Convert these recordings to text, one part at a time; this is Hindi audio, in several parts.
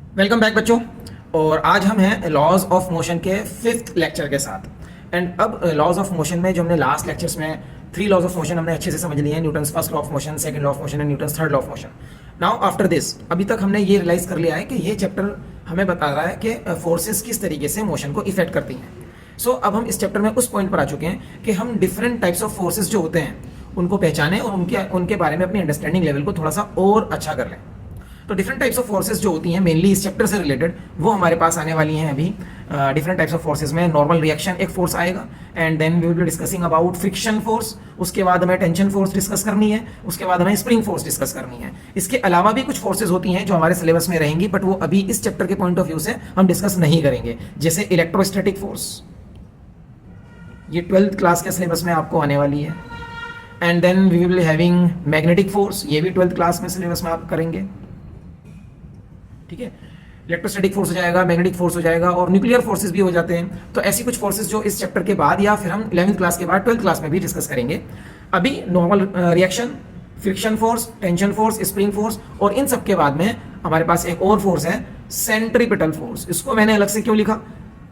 वेलकम बैक बच्चों। और आज हम हैं लॉज ऑफ मोशन के 5th लेक्चर के साथ। एंड अब लॉज ऑफ मोशन में जो हमने लास्ट लेक्चर्स में 3 लॉज ऑफ मोशन हमने अच्छे से समझ लिए हैं, Newton's first law of motion, second law of motion and Newton's third law of motion. Now after this अभी तक हमने ये रियलाइज कर लिया है कि ये चैप्टर हमें बता रहा है कि फोर्सेस किस तरीके से मोशन को इफेक्ट करती हैं। सो अब हम इस चैप्टर में उस पॉइंट पर आ चुके हैं कि हम डिफरेंट टाइप्स ऑफ फोर्सेस जो होते हैं उनको पहचानें और उनके बारे में अपनी अंडरस्टैंडिंग लेवल को थोड़ा सा और अच्छा कर लें। तो डिफरेंट टाइप्स ऑफ फोर्सेस जो होती हैं मेनली इस चैप्टर से रिलेटेड वो हमारे पास आने वाली हैं अभी। डिफरेंट टाइप्स ऑफ फोर्सेस में नॉर्मल रिएक्शन एक फोर्स आएगा, and then we will be discussing about friction force. उसके बाद हमें टेंशन फोर्स डिस्कस करनी है, उसके बाद हमें स्प्रिंग फोर्स डिस्कस करनी है। इसके अलावा भी कुछ फोर्सेज होती हैं जो हमारे सिलेबस में रहेंगी, बट वो अभी इस चैप्टर के पॉइंट ऑफ व्यू से हम डिस्कस नहीं करेंगे। जैसे इलेक्ट्रोस्टैटिक फोर्स, ये 12th क्लास के सिलेबस में आपको आने वाली है। And then we will be having magnetic force, ये भी 12th क्लास में सिलेबस में आप करेंगे। ठीक है, इलेक्ट्रोस्टैटिक फोर्स हो जाएगा, मैग्नेटिक फोर्स हो जाएगा, और न्यूक्लियर फोर्सेस भी हो जाते हैं। तो ऐसी कुछ फोर्सेस जो इस चैप्टर के बाद या फिर हम 11th क्लास के बाद 12th क्लास में भी डिस्कस करेंगे। अभी normal reaction, friction force, tension force, spring force, और इन सब के बाद में हमारे पास एक और फोर्स है सेंट्रीपिटल फोर्स। इसको मैंने अलग से क्यों लिखा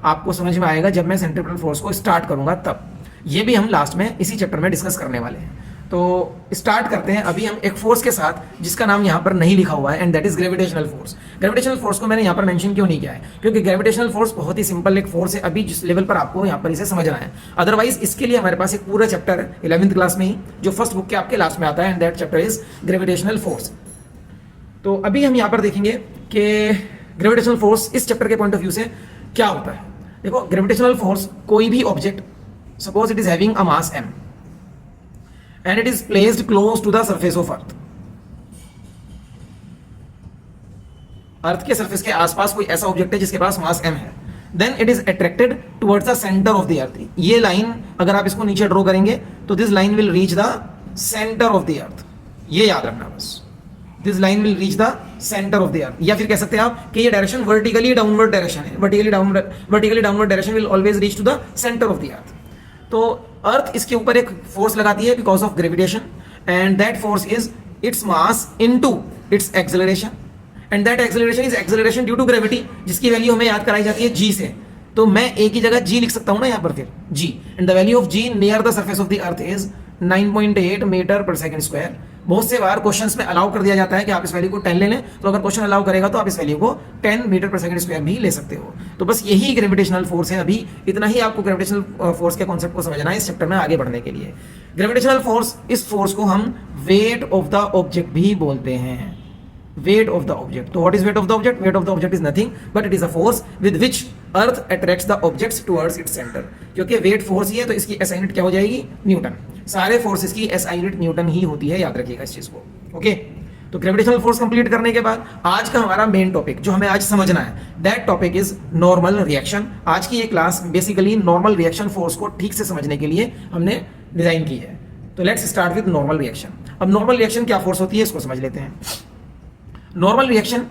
आपको समझ में आएगा जब मैं सेंट्रीपिटल फोर्स को स्टार्ट करूंगा तब। ये भी हम लास्ट में इसी चैप्टर में डिस्कस करने वाले हैं। तो स्टार्ट करते हैं अभी हम एक फोर्स के साथ जिसका नाम यहाँ पर नहीं लिखा हुआ है, and that is gravitational force. Gravitational force को मैंने यहाँ पर मेंशन क्यों नहीं किया है? क्योंकि ग्रेविटेशनल फोर्स बहुत ही सिंपल एक फोर्स है अभी जिस लेवल पर आपको यहाँ पर इसे समझना है। अदरवाइज इसके लिए हमारे पास एक पूरा चैप्टर है 11th क्लास में ही, जो फर्स्ट बुक के आपके लास्ट में आता है, and that chapter is gravitational force. तो अभी हम यहाँ पर देखेंगे कि ग्रेविटेशनल फोर्स इस चैप्टर के पॉइंट ऑफ व्यू से क्या होता है। देखो, ग्रेविटेशनल फोर्स कोई भी object, suppose it is having a mass m and it is placed close to the surface of earth। Earth के सरफेस के आसपास कोई ऐसा ऑब्जेक्ट है जिसके पास मास m है, then it is attracted towards the centre of the earth. ये लाइन अगर आप इसको नीचे ड्रॉ करेंगे तो this line will reach the centre of the earth. ये याद रखना बस, this line will reach the centre of the earth. या फिर कह सकते हैं आप कि ये डायरेक्शन वर्टिकली डाउनवर्ड डायरेक्शन है। Vertically downward direction will always reach to the centre of the earth. तो अर्थ इसके ऊपर एक फोर्स लगाती है because of gravitation, and that force is its mass into its acceleration, and that acceleration is acceleration due to gravity, जिसकी वैल्यू हमें याद कराई जाती है g से। तो मैं एक ही जगह g लिख सकता हूं ना यहाँ पर, फिर g, and the value of g near the surface of the earth is 9.8 metre per second square. बहुत से बार क्वेश्चंस में अलाउ कर दिया जाता है कि आप इस वैल्यू को 10 ले लें, तो अगर क्वेश्चन अलाउ करेगा तो आप इस वैल्यू को 10 मीटर पर सेकंड स्क्वायर भी ले सकते हो। तो बस यही ग्रेविटेशनल फोर्स है। अभी इतना ही आपको ग्रेविटेशनल फोर्स के कॉन्सेप्ट को समझना है इस चैप्टर में आगे बढ़ने के लिए। ग्रेविटेशनल फोर्स, इस फोर्स को हम वेट ऑफ द ऑब्जेक्ट भी बोलते हैं। weight of the object. So what is weight of the object? Weight of the object is nothing but it is a force with which earth attracts the objects towards its center। क्योंकि weight force ही है तो इसकी SI यूनिट क्या हो जाएगी? न्यूटन। सारे फोर्सेस की SI यूनिट न्यूटन ही होती है, याद रखिएगा इस चीज को। ओके, तो ग्रेविटेशनल फोर्स कंप्लीट करने के बाद आज का हमारा मेन टॉपिक जो हमें आज समझना है, that topic is normal reaction. आज की ये class basically normal reaction force को ठीक से समझने के लिए हमने डिजाइन की है। तो let's start with normal reaction. अब नॉर्मल रिएक्शन क्या फोर्स होती है इसको समझ लेते हैं। नॉर्मल रिएक्शन,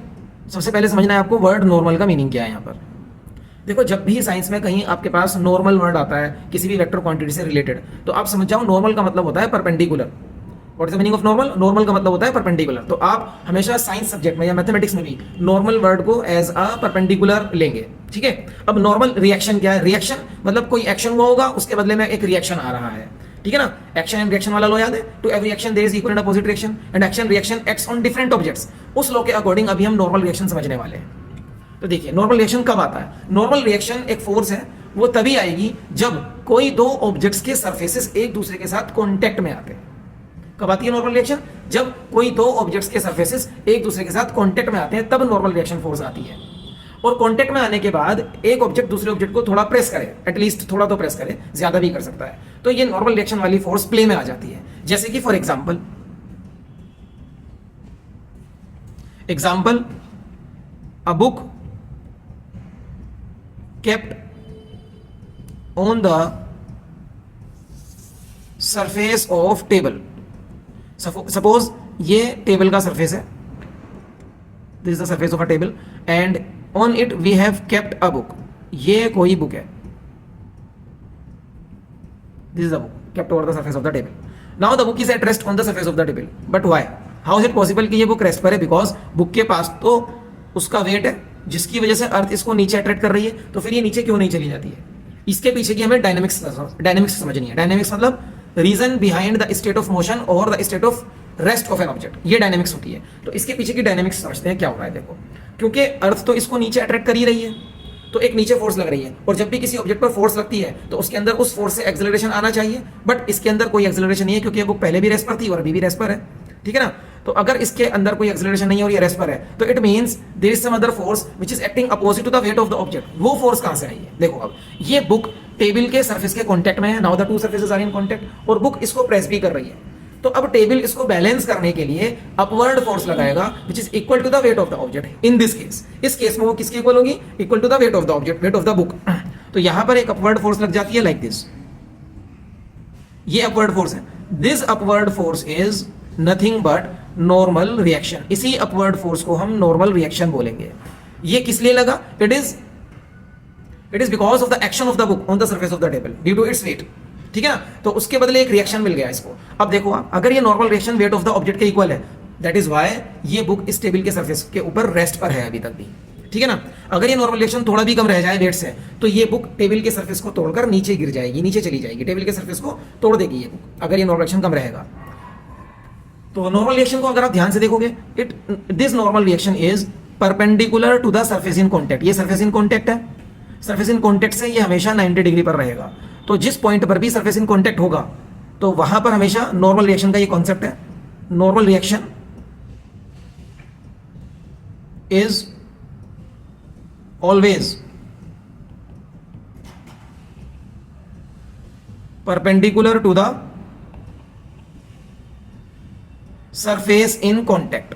सबसे पहले समझना है आपको वर्ड नॉर्मल का मीनिंग क्या है। यहाँ पर देखो, जब भी साइंस में कहीं आपके पास नॉर्मल वर्ड आता है किसी भी वेक्टर क्वांटिटी से रिलेटेड, तो आप समझ जाओ नॉर्मल का मतलब होता है perpendicular. What is the meaning of normal? Normal का मतलब होता है परपेंडिकुलर। तो आप हमेशा साइंस सब्जेक्ट में या मैथमेटिक्स में भी नॉर्मल वर्ड को एज अ परपेंडिकुलर लेंगे। ठीक है, अब नॉर्मल रिएक्शन क्या है? रिएक्शन मतलब कोई एक्शन हुआ होगा, उसके बदले में एक रिएक्शन आ रहा है। ठीक है ना, एक्शन एंड रिएक्शन वाला लॉ याद है? To every action there is equal and opposite reaction, and action reaction acts on different objects. उस लॉ के अकॉर्डिंग अभी हम नॉर्मल रिएक्शन समझने वाले हैं। तो देखिए, नॉर्मल रिएक्शन कब आता है? नॉर्मल रिएक्शन एक फोर्स है, वो तभी आएगी जब कोई दो ऑब्जेक्ट्स के सरफेसेस एक दूसरे के साथ कॉन्टेक्ट में आते हैं। कब आती है नॉर्मल रिएक्शन? जब कोई दो ऑब्जेक्ट्स के सरफेसेस एक दूसरे के साथ कॉन्टेक्ट में आते हैं, तब नॉर्मल रिएक्शन फोर्स आती है। और कॉन्टेक्ट में आने के बाद एक ऑब्जेक्ट दूसरे ऑब्जेक्ट को थोड़ा प्रेस करे, एटलीस्ट थोड़ा तो प्रेस करे, ज्यादा भी कर सकता है, तो ये नॉर्मल रिएक्शन वाली फोर्स प्ले में आ जाती है। जैसे कि for example a book kept on the surface of table. Suppose ये टेबल का सरफेस है, this is the surface of a table, and on it we have kept a book। ये कोई बुक है, this is a book kept over the surface of the table। now the book is at rest on the surface of the table, but why? how is it possible कि ये बुक रेस्ट पर है? because बुक के पास तो उसका वेट है, जिसकी वजह से अर्थ इसको नीचे अट्रैक्ट कर रही है, तो फिर ये नीचे क्यों नहीं चली जाती है? इसके पीछे की हमें डायनेमिक्स समझनी है। डायनेमिक्स मतलब reason behind the state of motion और the state of rest of an object, ये डायनेमिक्स होती है। तो इसके पीछे की डायनेमिक्स समझते हैं क्या हो रहा है। देखो, क्योंकि अर्थ तो इसको नीचे अट्रैक्ट कर ही रही है, तो एक नीचे फोर्स लग रही है, और जब भी किसी ऑब्जेक्ट पर फोर्स लगती है तो उसके अंदर उस फोर्स से एक्सेलरेशन आना चाहिए, बट इसके अंदर कोई एक्सेलरेशन नहीं है, क्योंकि वो पहले भी रेस्ट पर थी और अभी भी रेस्ट पर है, ठीक है ना। तो अगर इसके अंदर कोई एक्सेलरेशन नहीं है और ये रेस्ट पर है, तो it means there is some other force which is acting opposite to the weight of the object. वो फोर्स कहां से आई है? देखो, अब ये बुक टेबल के सरफेस के कांटेक्ट में है, now the two surfaces are in contact, और बुक इसको प्रेस भी कर रही है। तो अब टेबल इसको बैलेंस करने के लिए अपवर्ड फोर्स लगाएगा which is equal to the weight of the object. In this case, इस केस में वो किसके इक्वल होगी? Equal to the weight of the object, weight of the book. तो यहां पर एक अपवर्ड फोर्स लग जाती है लाइक दिस, ये अपवर्ड फोर्स है। This upward force is nothing but normal reaction. इसी अपवर्ड फोर्स को हम नॉर्मल रिएक्शन बोलेंगे। ये किस लिए लगा? It is because of the action of the book on the surface of the table due to its weight, ठीक है ना। तो उसके बदले एक रिएक्शन मिल गया इसको। अब देखो, अगर ये normal reaction wait of the object के इक्वल है, दैट इज व्हाई ये बुक इस टेबल के सरफेस के ऊपर रेस्ट पर है अभी तक भी, ठीक है ना। अगर ये नॉर्मल रिएक्शन थोड़ा भी कम रह जाए वेट से, तो ये बुक टेबल के सरफेस को तोड़कर नीचे गिर जाएगी, नीचे चली जाएगी, टेबल के सरफेस को तोड़ देगी ये बुक, अगर ये नॉर्मल रिएक्शन कम रहेगा। तो नॉर्मल रिएक्शन को अगर आप ध्यान से देखोगे, this normal reaction is perpendicular to the surface in contact. ये सरफेस इन कॉन्टेक्ट है, सरफेस इन कॉन्टेक्ट से ये हमेशा 90 डिग्री पर रहेगा। तो जिस पॉइंट पर भी सरफेस इन कॉन्टेक्ट होगा, तो वहां पर हमेशा नॉर्मल रिएक्शन का ये कॉन्सेप्ट है। Normal reaction is always perpendicular to the surface in contact.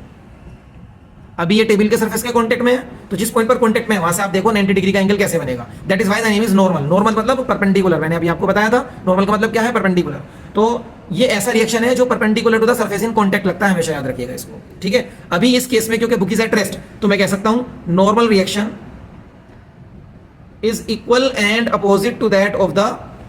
अभी ये टेबल के सरफेस के कांटेक्ट में है, तो जिस पॉइंट पर कांटेक्ट में है वहां से आप देखो 90 डिग्री का एंगल कैसे बनेगा। That is why the name is normal. Normal मतलब परपेंडिकुलर, मैंने अभी आपको बताया था नॉर्मल का मतलब क्या है, परपेंडिकुलर। तो ये ऐसा रिएक्शन है जो perpendicular to the surface in contact लगता है, हमेशा याद रखिएगा इसको, ठीक है। अभी इस केस में क्योंकि बुक इज एट रेस्ट, तो मैं कह सकता हूं normal reaction is equal and opposite to that of the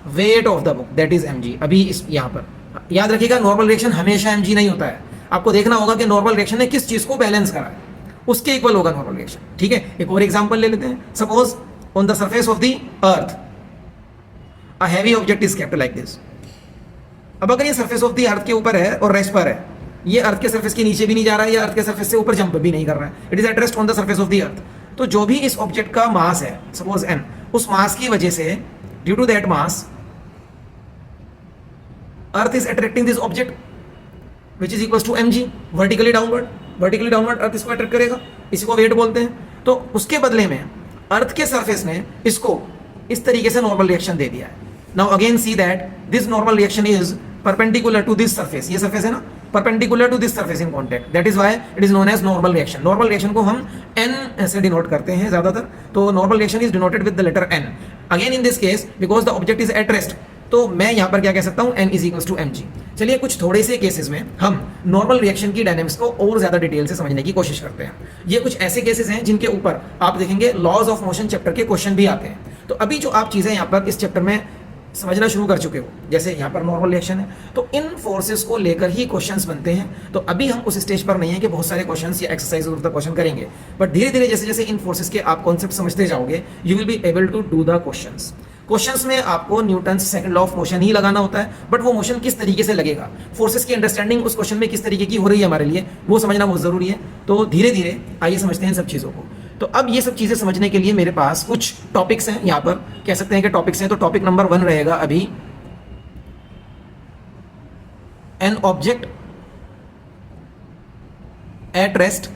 weight of the book, that is mg। अभी इस यहां पर याद रखिएगा, नॉर्मल रिएक्शन हमेशा mg नहीं होता है। आपको देखना होगा कि नॉर्मल रिएक्शन ने किस चीज को बैलेंस करा है, उसके इक्वल होगा नॉर्मल रिएक्शन, ठीक है। एक और एग्जांपल ले लेते हैं। Suppose on the surface of the earth a heavy object is kept like this. अब अगर ये सरफेस ऑफ द अर्थ के ऊपर है और रेस्ट पर है, ये अर्थ के सरफेस के नीचे भी नहीं जा रहा है, या अर्थ के सरफेस से ऊपर जंप भी नहीं कर रहा है, it is at rest on the surface of the earth. तो जो भी इस ऑब्जेक्ट का मास है, सपोज m, उस मास की वजह से, due to that mass, earth is attracting this object which is equals to mg, vertically downward earth इसको अट्रैक्ट करेगा, इसी को वेट बोलते हैं। तो उसके बदले में अर्थ के सरफेस ने इसको इस तरीके से नॉर्मल रिएक्शन दे दिया है। Now again see that this normal reaction is perpendicular to this surface, ये सरफेस है ना, perpendicular to this surface in contact, that is why it is known as normal reaction. नॉर्मल रिएक्शन को हम n से डिनोट करते हैं ज्यादातर, तो normal reaction is denoted with the letter n। Again in this case because the object is at rest, तो मैं यहां पर क्या कह सकता हूं, n is equals to mg। चलिए कुछ थोड़े से केसेस में हम नॉर्मल रिएक्शन की डायनेमिक्स को और ज्यादा डिटेल से समझने की कोशिश करते हैं। ये कुछ ऐसे केसेस हैं जिनके ऊपर आप देखेंगे लॉज ऑफ मोशन चैप्टर के क्वेश्चन भी आते हैं। तो अभी जो आप चीजें यहाँ पर इस चैप्टर में समझना शुरू कर चुके हो, जैसे यहाँ पर नॉर्मल रिएक्शन है, तो इन फोर्सेस को लेकर ही क्वेश्चंस बनते हैं। तो अभी हम उस स्टेज पर नहीं है कि बहुत सारे क्वेश्चंस या एक्सरसाइज और क्वेश्चन करेंगे, बट धीरे धीरे जैसे जैसे इन फोर्सेस के आप कॉन्सेप्ट समझते जाओगे, you will be able to do the questions. Questions में आपको Newton's second law of motion ही लगाना होता है, बट वो मोशन किस तरीके से लगेगा, फोर्सेस की अंडरस्टैंडिंग उस क्वेश्चन में किस तरीके की हो रही है हमारे लिए, वो समझना बहुत जरूरी है। तो धीरे धीरे आइए समझते हैं इन सब चीज़ों को। तो अब ये सब चीज़ें समझने के लिए मेरे पास कुछ टॉपिक्स हैं, यहाँ पर कह सकते हैं कि टॉपिक्स हैं। तो टॉपिक नंबर 1 रहेगा अभी, an object at rest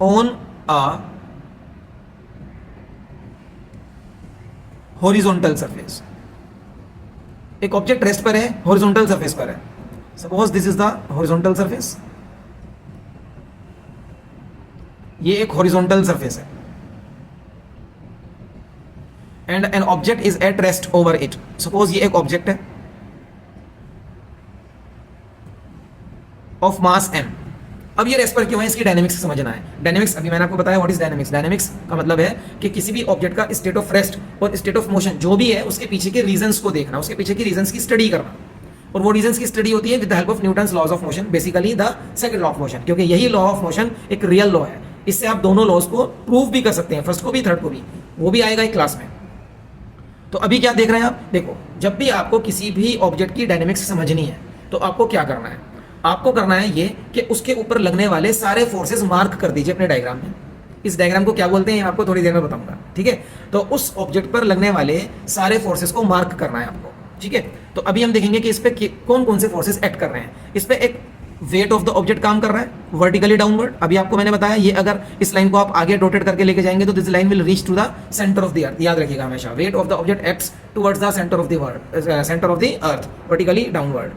on a horizontal surface. एक ऑब्जेक्ट रेस्ट पर है, हॉरिजॉन्टल सरफेस पर है। Suppose this is the horizontal surface, ये एक हॉरिजॉन्टल सरफेस है, and N object is at rest over it. Suppose ये एक ऑब्जेक्ट है ऑफ मास m। अब ये रेस्ट पर क्यों है, इसकी डायनेमिक्स समझना है। डायनेमिक्स अभी मैंने आपको बताया व्हाट इज डायनेमिक्स। डायनेमिक्स का मतलब है कि किसी भी ऑब्जेक्ट का स्टेट ऑफ रेस्ट और स्टेट ऑफ मोशन जो भी है, उसके पीछे के रीजंस को देखना, उसके पीछे की रीजंस की स्टडी करना। और वो रीजंस की स्टडी होती है with the help of Newton's laws of motion, basically the second law of motion, क्योंकि यही लॉ ऑफ मोशन एक रियल लॉ है। इससे आप दोनों लॉज को प्रूव भी कर सकते हैं, फर्स्ट को भी थर्ड को भी, वो भी आएगा एक क्लास में। तो अभी क्या देख रहे हैं आप, देखो जब भी आपको किसी भी ऑब्जेक्ट की डायनेमिक्स समझनी है तो आपको क्या करना है, आपको करना है ये कि उसके ऊपर लगने वाले सारे फोर्सेस मार्क कर दीजिए अपने डायग्राम में। इस डायग्राम को क्या बोलते हैं आपको थोड़ी देर में बताऊंगा, ठीक है। तो उस ऑब्जेक्ट पर लगने वाले सारे फोर्सेस को मार्क करना है आपको, ठीक है। तो अभी हम देखेंगे कि इस पे कौन कौन से फोर्सेस एक्ट कर रहे हैं। इस पे एक वेट ऑफ द ऑब्जेक्ट काम कर रहा है वर्टिकली डाउनवर्ड। अभी आपको मैंने बताया ये अगर इस लाइन को आप आगे रोटेट करके लेके जाएंगे तो this line will reach to the centre of the earth. याद रखिएगा हमेशा, weight of the object acts towards the centre of the earth vertically downward.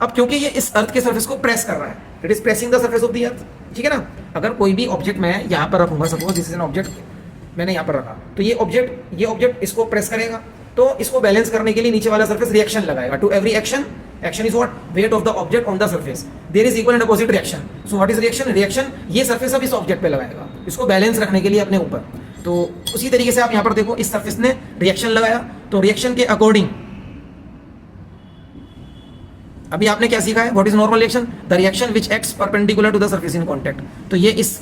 अब क्योंकि ये इस अर्थ के सरफेस को प्रेस कर रहा है, it is pressing the surface of the अर्थ, ठीक है ना। अगर कोई भी ऑब्जेक्ट मैं यहाँ पर रखूंगा, suppose this is an object मैंने यहाँ पर रखा, तो ये ऑब्जेक्ट इसको प्रेस करेगा, तो इसको बैलेंस करने के लिए नीचे वाला सरफेस रिएक्शन लगाएगा। To every action is what, weight of the object on the surface, there is equal and opposite reaction. So what is reaction, ये सरफेस अब इस ऑब्जेक्ट पे लगाएगा इसको बैलेंस रखने के लिए अपने ऊपर। तो उसी तरीके से आप यहाँ पर देखो इस सरफेस ने रिएक्शन लगाया, तो रिएक्शन के अकॉर्डिंग अभी आपने क्या सीखा है, what is normal reaction, the reaction which acts perpendicular to the surface in contact. तो ये इस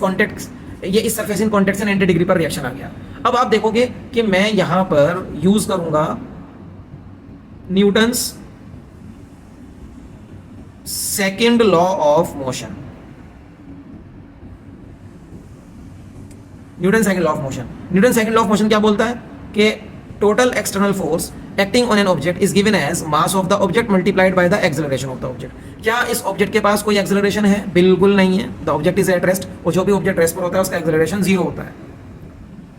सरफेस इन कांटेक्ट से 90 डिग्री पर रिएक्शन आ गया। अब आप देखोगे कि मैं यहां पर यूज करूंगा Newton's second law of motion. Newton second law of motion क्या बोलता है कि total external force acting on an object is given as mass of the object multiplied by the acceleration of the object. क्या इस ऑब्जेक्ट के पास कोई एक्सेलरेशन है? बिल्कुल नहीं है। The object is at rest, और जो भी ऑब्जेक्ट रेस्ट पर होता है उसका एक्सेलरेशन 0 होता है।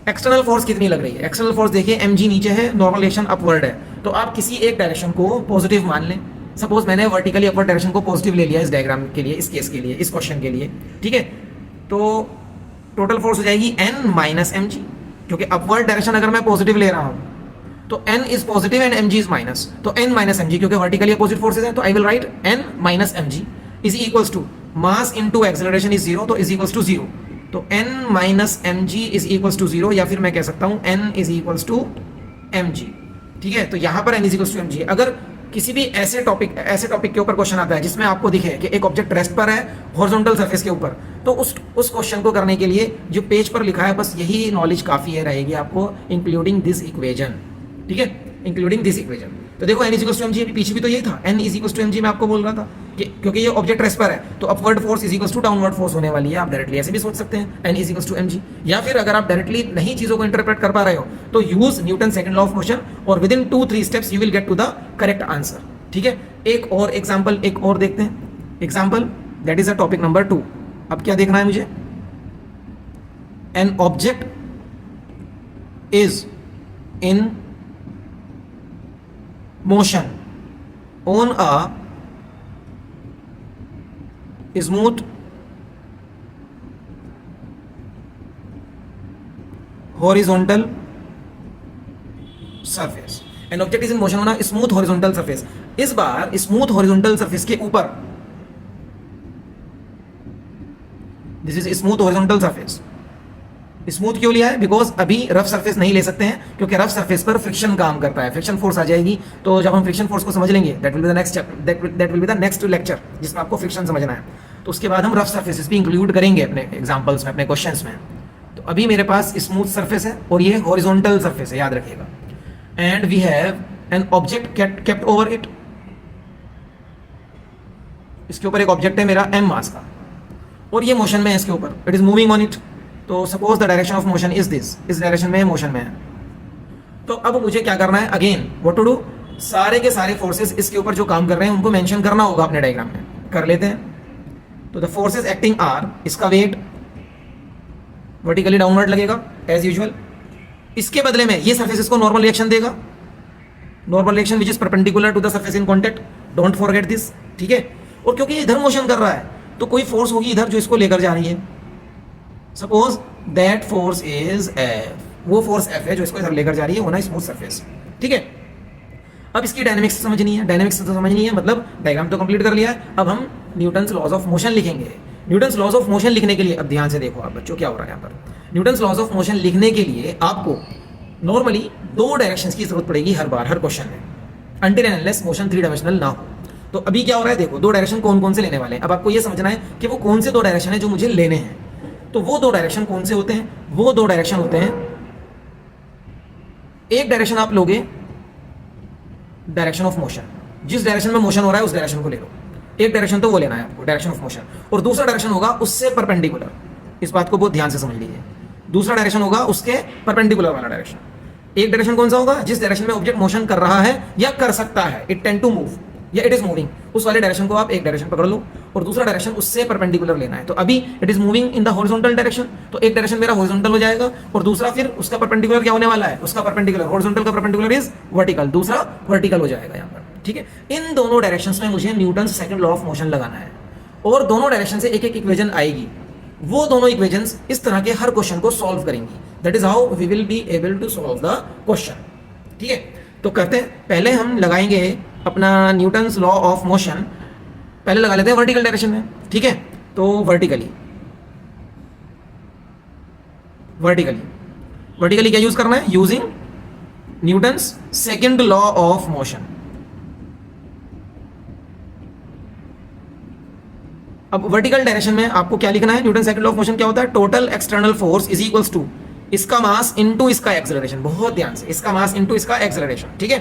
एक्सटर्नल फोर्स कितनी लग रही है? एक्सटर्नल फोर्स देखिए mg नीचे है, नॉर्मल डायरेक्शन अपवर्ड है, तो आप किसी एक डायरेक्शन को पॉजिटिव मान लें। सपोज मैंने वर्टिकली अपवर्ड डायरेक्शन को पॉजिटिव ले लिया इस डायग्राम के लिए, इस केस के लिए, इस क्वेश्चन के लिए, ठीक है। तो टोटल फोर्स हो जाएगी n माइनस mg, क्योंकि अपवर्ड डायरेक्शन अगर मैं पॉजिटिव ले रहा हूं तो n is positive and mg is minus, तो n माइनस mg, क्योंकि वर्टिकली अपोजिट फोर्सेज हैं, तो I will write n minus mg is equals to mass into acceleration is 0, तो इज इक्वल्स टू 0, तो n minus mg is equals to 0, या फिर मैं कह सकता हूं n is equals to mg, ठीक है। तो यहां पर n is equals to mg। अगर किसी भी ऐसे टॉपिक के ऊपर क्वेश्चन आता है जिसमें आपको दिखे कि एक ऑब्जेक्ट रेस्ट पर है हॉरिजॉन्टल सरफेस के ऊपर, तो उस क्वेश्चन को करने के लिए जो पेज पर लिखा है बस यही नॉलेज काफी है रहेगी आपको, इंक्लूडिंग दिस इक्वेशन, ठीक है, इंक्लूडिंग दिस इक्वेशन। तो देखो n is equals to mg, पीछे भी तो यही था, n is equals to mg मैं आपको बोल रहा था कि क्योंकि ये ऑब्जेक्ट रेस्ट पर है तो upward force is equals to downward force होने वाली है। आप डायरेक्टली ऐसे भी सोच सकते हैं n is equals to mg, या फिर अगर आप डायरेक्टली नहीं चीजों को इंटरप्रेट कर पा रहे हो तो use Newton second law of motion, और within 2-3 steps you will get to the correct answer, ठीक है। एक और एग्जांपल देखते हैं, example that is a topic number 2। अब क्या देखना है मुझे, an object is in motion on a smooth horizontal surface। An object is in motion on a smooth horizontal surface। इस बार स्मूथ हॉरिजॉन्टल सरफेस के ऊपर, this is smooth horizontal surface. Smooth क्यों लिया है? बिकॉज अभी रफ सरफेस नहीं ले सकते हैं, क्योंकि रफ सरफेस पर फ्रिक्शन काम करता है, फ्रिक्शन फोर्स आ जाएगी। तो जब हम फ्रिक्शन फोर्स को समझ लेंगे, that will be the next lecture जिसमें आपको फ्रिक्शन समझना है, तो उसके बाद हम रफ सरफेसेस भी इंक्लूड करेंगे अपने एग्जांपल्स में, अपने क्वेश्चंस में। तो अभी मेरे पास स्मूथ सरफेस है और ये हॉरिजॉन्टल सरफेस है, याद रखिएगा। And we have an object kept over it, इसके ऊपर एक ऑब्जेक्ट है मेरा m मास का, और ये मोशन में है इसके ऊपर, it is moving on it. तो suppose the direction of motion is this, इस डायरेक्शन में मोशन में है। तो अब मुझे क्या करना है, अगेन व्हाट टू डू, सारे के सारे फोर्सेस इसके ऊपर जो काम कर रहे हैं उनको मेंशन करना होगा अपने डायग्राम में, कर लेते हैं। तो द फोर्सेस एक्टिंग आर, इसका वेट वर्टिकली डाउनवर्ड लगेगा एज यूजुअल, इसके बदले में ये सरफेस इसको नॉर्मल रिएक्शन देगा, normal reaction which is perpendicular to the surface in contact, don't forget this, ठीक है। और क्योंकि ये इधर मोशन कर रहा है तो कोई फोर्स होगी इधर जो इसको लेकर जा रही है, suppose that force is F, वो फोर्स F है जो इसको इधर लेकर जा रही है ऑन अ स्मूथ सरफेस, ठीक है। अब इसकी डायनेमिक्स समझनी है, मतलब डायग्राम तो कंप्लीट कर लिया है। अब हम न्यूटन्स लॉज ऑफ मोशन लिखेंगे। न्यूटन्स लॉज ऑफ मोशन लिखने के लिए, अब ध्यान से देखो आप बच्चों क्या हो रहा है यहाँ पर, न्यूटन्स लॉज ऑफ मोशन लिखने के लिए आपको नॉर्मली 2 डायरेक्शंस की जरूरत पड़ेगी हर बार, हर क्वेश्चन में, until and unless motion 3 dimensional ना हो। तो अभी क्या हो रहा है देखो, दो डायरेक्शन कौन कौन से लेने वाले हैं। अब आपको ये समझना है कि वो कौन से दो डायरेक्शन है जो मुझे लेने हैं। तो वो दो डायरेक्शन कौन से होते हैं? वो दो डायरेक्शन होते हैं, एक डायरेक्शन आप लोगे डायरेक्शन ऑफ मोशन, जिस डायरेक्शन में मोशन हो रहा है उस डायरेक्शन को ले लो। एक डायरेक्शन तो वो लेना है आपको, डायरेक्शन ऑफ मोशन, और दूसरा डायरेक्शन होगा उससे परपेंडिकुलर। इस बात को बहुत ध्यान से समझ लीजिए, दूसरा डायरेक्शन होगा उसके परपेंडिकुलर वाला डायरेक्शन। एक डायरेक्शन कौन सा होगा? जिस डायरेक्शन में ऑब्जेक्ट मोशन कर रहा है या कर सकता है, इट टेंड टू मूव या इट इज मूविंग, उस वाले डायरेक्शन को आप एक डायरेक्शन पकड़ लो और दूसरा डायरेक्शन उससे परपेंडिकुलर लेना है। तो अभी it is moving in the horizontal direction, तो एक डायरेक्शन मेरा हॉरिजॉन्टल हो जाएगा और दूसरा फिर उसका परपेंडिकुलर क्या होने वाला है? उसका परपेंडिकुलर, हॉरिजॉन्टल का परपेंडिकुलर इज वर्टिकल, दूसरा वर्टिकल हो जाएगा यहाँ पर। ठीक है, इन दोनों डायरेक्शंस में मुझे Newton second law of motion लगाना है और दोनों डायरेक्शन से एक एक इक्वेशन आएगी। वो दोनों इक्वेशंस इस तरह के हर क्वेश्चन को सॉल्व करेंगी। That is how we will be able to solve the question. ठीक है, तो करते हैं, पहले हम लगाएंगे अपना न्यूटन्स लॉ ऑफ मोशन, पहले लगा लेते हैं वर्टिकल डायरेक्शन में। ठीक है, तो वर्टिकली क्या यूज करना है? Using Newton's second law of motion. अब वर्टिकल डायरेक्शन में आपको क्या लिखना है? Newton second law of motion क्या होता है? Total external force is equals to इसका मास इनटू इसका एक्सेलरेशन। बहुत ध्यान से, इसका मास इनटू इसका एक्सेलरेशन। ठीक है,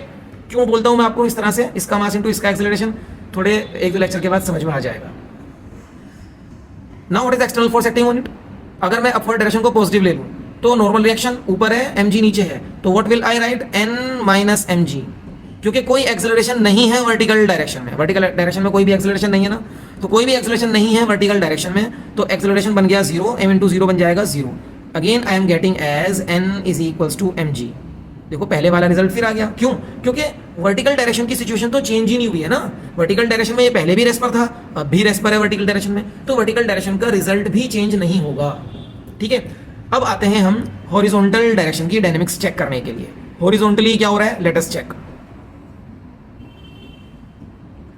क्यों बोलता हूं मैं आपको इस तरह से, इसका मास इनटू इसका एक्सेलरेशन? थोड़े एक दो लेक्चर के बाद समझ में आ जाएगा। Now what is external force acting on it? अगर मैं अपवर्ड डायरेक्शन को पॉजिटिव ले लूं तो नॉर्मल रिएक्शन ऊपर है, mg नीचे है, तो what will I right? n minus mg, क्योंकि कोई एक्सेलरेशन नहीं है वर्टिकल डायरेक्शन में। वर्टिकल डायरेक्शन में कोई भी एक्सेलरेशन नहीं है ना, तो कोई भी एक्सेलरेशन नहीं है वर्टिकल डायरेक्शन में, तो एक्सेलरेशन बन गया जीरो, m इंटू जीरो बन जाएगा zero. Again I am getting as n is equals to mg। देखो पहले वाला रिजल्ट फिर आ गया, क्यों? क्योंकि वर्टिकल डायरेक्शन की सिचुएशन तो चेंज ही नहीं हुई है ना। वर्टिकल डायरेक्शन में ये पहले भी रेस पर था, अब भी रेस पर है वर्टिकल डायरेक्शन में, तो वर्टिकल डायरेक्शन का रिजल्ट भी चेंज नहीं होगा। ठीक है, अब आते हैं हम हॉरिजॉन्टल डायरेक्शन की डायनेमिक्स चेक करने के लिए। हॉरिजॉन्टली क्या हो रहा है? Let us check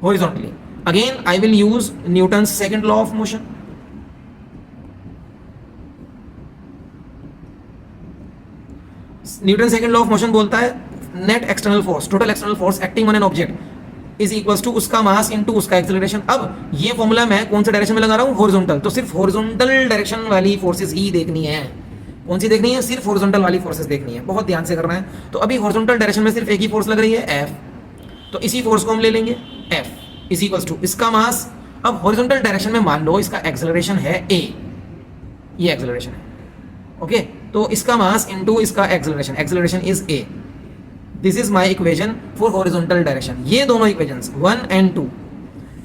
horizontally. Again I will use Newton's second law of motion. Newton second law of motion बोलता है net external force, total external force acting on an object is equals to उसका मास इनटू उसका एक्सेलरेशन। अब ये फॉर्मूला मैं कौन से डायरेक्शन में लगा रहा हूं? हॉरिजॉन्टल, तो सिर्फ हॉरिजॉन्टल डायरेक्शन वाली फोर्सेस ही देखनी है। कौन सी देखनी है? सिर्फ हॉरिजॉन्टल वाली फोर्सेस देखनी है। बहुत ध्यान से करना है। तो अभी हॉरिजॉन्टल डायरेक्शन में सिर्फ एक ही फोर्स लग रही है, F, तो इसी फोर्स को हम ले लेंगे, F इज इक्वल्स टू इसका मास। अब हॉरिजॉन्टल डायरेक्शन में मान लो इसका एक्सेलरेशन है A, ये एक्सेलरेशन है, ओके, तो इसका मास इनटू इसका acceleration, acceleration is A। This is my equation for horizontal direction. ये दोनों इक्वेशंस 1 and 2,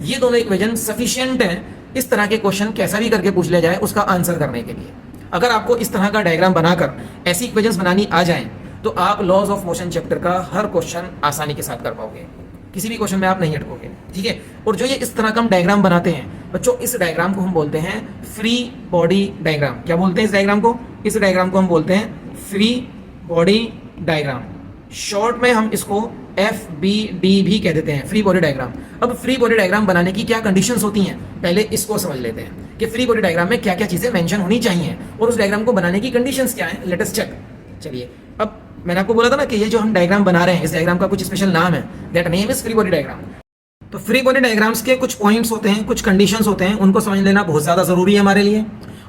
ये दोनों इक्वेशन सफिशिएंट हैं इस तरह के क्वेश्चन कैसा भी करके पूछ लिया जाए उसका आंसर करने के लिए। अगर आपको इस तरह का डायग्राम बनाकर ऐसी इक्वेशंस बनानी आ जाए तो आप लॉज ऑफ मोशन चैप्टर का हर क्वेश्चन आसानी के साथ कर पाओगे, किसी भी क्वेश्चन में आप नहीं अटकोगे। ठीक है, और जो ये इस तरह का हम डायग्राम बनाते हैं बच्चों, इस डायग्राम को हम बोलते हैं फ्री बॉडी डायग्राम। क्या बोलते हैं इस डायग्राम को? इस डायग्राम को हम बोलते हैं फ्री बॉडी डायग्राम। शॉर्ट में हम इसको FBD भी कह देते हैं, फ्री बॉडी डायग्राम। अब फ्री बॉडी डायग्राम बनाने की क्या कंडीशंस होती हैं, पहले इसको समझ लेते हैं कि फ्री बॉडी डायग्राम में क्या क्या चीजें मेंशन होनी चाहिए और उस डायग्राम को बनाने की कंडीशंस क्या है। Let us check. चलिए, अब मैंने आपको बोला था ना कि ये जो हम डायग्राम बना रहे हैं, इस डायग्राम का कुछ स्पेशल नाम है, that name is free body diagram. तो फ्री बॉडी डायग्राम्स के कुछ पॉइंट्स होते हैं, कुछ कंडीशंस होते हैं, उनको समझ लेना बहुत ज्यादा जरूरी है हमारे लिए।